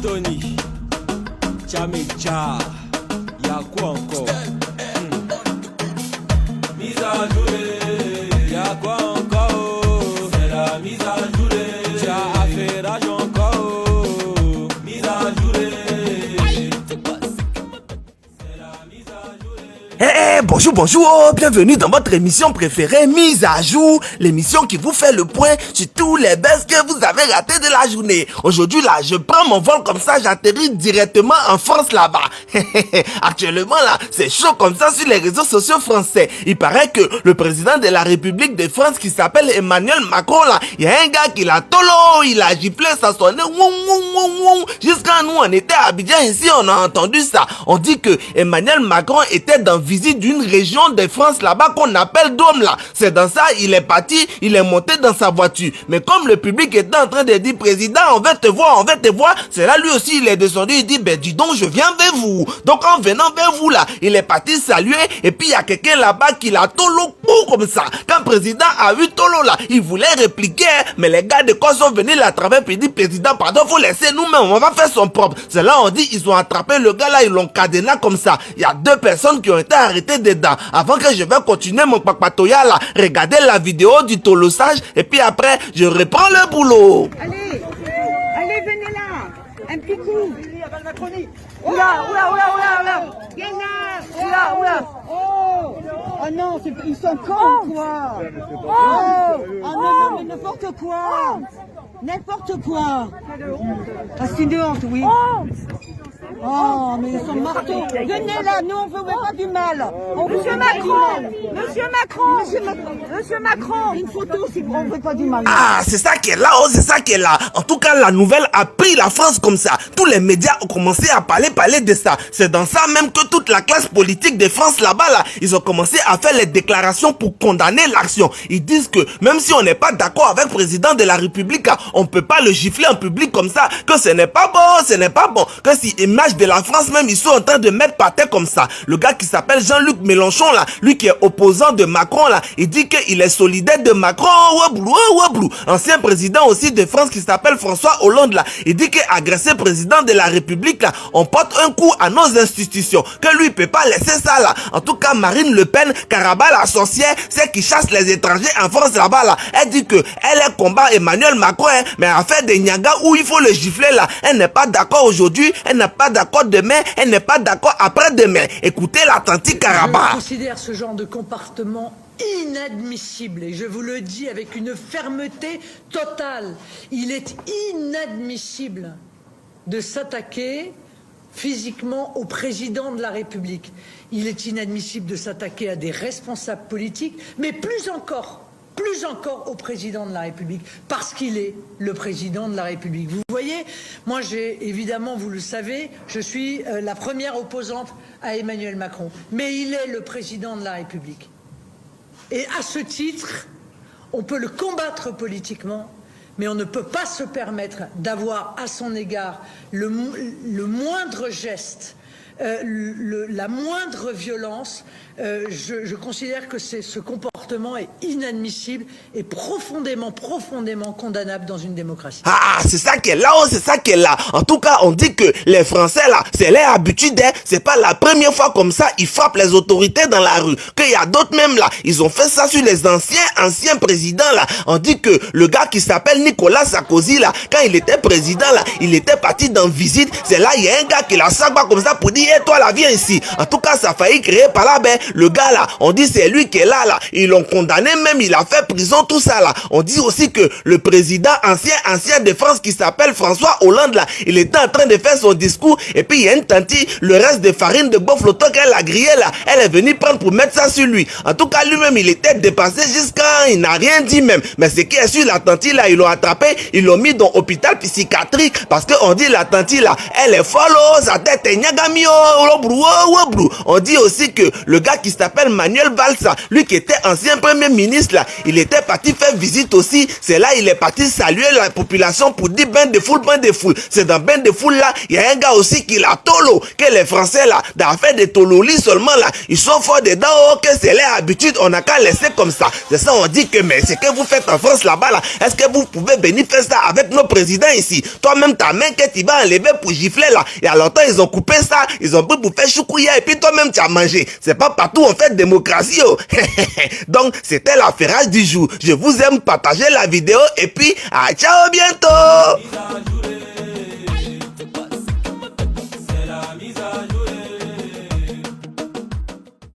Tony, Tchamecha, y'a quoi encore? Mise à jouer, y'a quoi encore? C'est la mise à jouer, y'a affairage encore. Mise à jouer, c'est la mise à jouer. Bonjour, bienvenue dans votre émission préférée Mise à jour, l'émission qui vous fait le point sur tous les buzz que vous avez ratés de la journée. Aujourd'hui là, je prends mon vol comme ça, j'atterris directement en France là-bas. Actuellement là, c'est chaud comme ça sur les réseaux sociaux français. Il paraît que le président de la République de France qui s'appelle Emmanuel Macron là, il y a un gars qui l'a tolo, il a giflé, ça sonnait jusqu'à nous on était à Abidjan ici, on a entendu ça. On dit que Emmanuel Macron était dans visite d'une région de France là-bas qu'on appelle Dôme là. C'est dans ça, il est parti, il est monté dans sa voiture. Mais comme le public était en train de dire, président, on veut te voir, c'est là lui aussi, il est descendu, il dit, dis donc, je viens vers vous. Donc en venant vers vous là, il est parti saluer, et puis il y a quelqu'un là-bas qui l'a tolo comme ça. Quand le président a vu tolo là, il voulait répliquer, mais les gars de corps sont venus l'attraper, puis il dit, président, pardon, faut laisser nous-mêmes, on va faire son propre. C'est là on dit, ils ont attrapé le gars là, ils l'ont cadené comme ça. Il y a 2 personnes qui ont été arrêtées dedans. Avant que je vais continuer mon papatoya là, regardez la vidéo du tolossage et puis après je reprends le boulot. Allez, venez là, un petit coup. Oula. Oh non, ils sont cons quoi. Oh non, mais n'importe quoi. N'importe quoi. Ah, c'est une honte, oui. Oh, mais ils sont marteaux. Venez là, nous on veut pas du mal. Monsieur Macron. Une photo si on veut pas du mal. Ah, c'est ça qui est là, c'est ça qui est là. En tout cas, la nouvelle a pris la France comme ça. Tous les médias ont commencé à parler de ça. C'est dans ça même que toute la classe politique de France là-bas, là, ils ont commencé à faire les déclarations pour condamner l'action. Ils disent que même si on n'est pas d'accord avec le président de la République, on peut pas le gifler en public comme ça, que ce n'est pas bon, que si image de la France même, ils sont en train de mettre par terre comme ça. Le gars qui s'appelle Jean-Luc Mélenchon là, lui qui est opposant de Macron là, il dit qu'il est solidaire de Macron, ancien président aussi de France qui s'appelle François Hollande là, il dit qu'agresser président de la République là, on porte un coup à nos institutions, que lui il peut pas laisser ça là. En tout cas, Marine Le Pen, Caraba la sorcière, celle qui chasse les étrangers en France là-bas là, elle dit que elle combat Emmanuel Macron, mais en fait des Niaga où il faut le gifler là, elle n'est pas d'accord aujourd'hui, elle n'est pas d'accord demain, elle n'est pas d'accord après-demain. Écoutez l'attentique Caraba. Je considère ce genre de comportement inadmissible et je vous le dis avec une fermeté totale. Il est inadmissible de s'attaquer physiquement au président de la République. Il est inadmissible de s'attaquer à des responsables politiques, mais plus encore au président de la République, parce qu'il est le président de la République. Vous voyez, moi évidemment, vous le savez, je suis la première opposante à Emmanuel Macron, mais il est le président de la République. Et à ce titre, on peut le combattre politiquement, mais on ne peut pas se permettre d'avoir à son égard le moindre geste, la moindre violence. Je considère que ce comportement est inadmissible et profondément condamnable dans une démocratie. Ah, c'est ça qui est là, c'est ça qui est là. En tout cas, on dit que les Français là, c'est leur habitude, c'est pas la première fois comme ça, ils frappent les autorités dans la rue. Qu'il y a d'autres même là, ils ont fait ça sur les anciens présidents là. On dit que le gars qui s'appelle Nicolas Sarkozy là, quand il était président là, il était parti dans visite. C'est là, il y a un gars qui l'a sac comme ça pour dire, hey, toi là, viens ici. En tout cas, ça a failli créer par là, le gars là, on dit c'est lui qui est là, ils l'ont condamné même, il a fait prison, tout ça là. On dit aussi que le président ancien de France qui s'appelle François Hollande là, il était en train de faire son discours et puis il y a une tantie, le reste de farine de bofloto qu'elle a grillé là, elle est venue prendre pour mettre ça sur lui. En tout cas, lui-même, il était dépassé jusqu'à, il n'a rien dit même. Mais ce qui est sûr, la tantie là, ils l'ont attrapé, ils l'ont mis dans l'hôpital psychiatrique parce que on dit la tantie là, elle est folle, sa tête est niagamio. On dit aussi que le gars qui s'appelle Manuel Valls, lui qui était ancien premier ministre là, il était parti faire visite aussi. C'est là il est parti saluer la population pour dire bain de foule. C'est dans bain de foule là, il y a un gars aussi qui l'a tolo, que les Français là, dans faire des tololis seulement là, ils sont forts dedans, que c'est leur habitude, on n'a qu'à laisser comme ça. C'est ça on dit que mais c'est que vous faites en France là-bas là, est-ce que vous pouvez venir faire ça avec nos présidents ici? Toi-même ta main que tu vas enlever pour gifler là, il y a longtemps ils ont coupé ça, ils ont pris pour faire choukouya et puis toi-même tu as mangé. C'est pas partout on fait démocratie. Donc c'était l'affairage du jour. Je vous aime, partagez la vidéo et puis à ciao bientôt.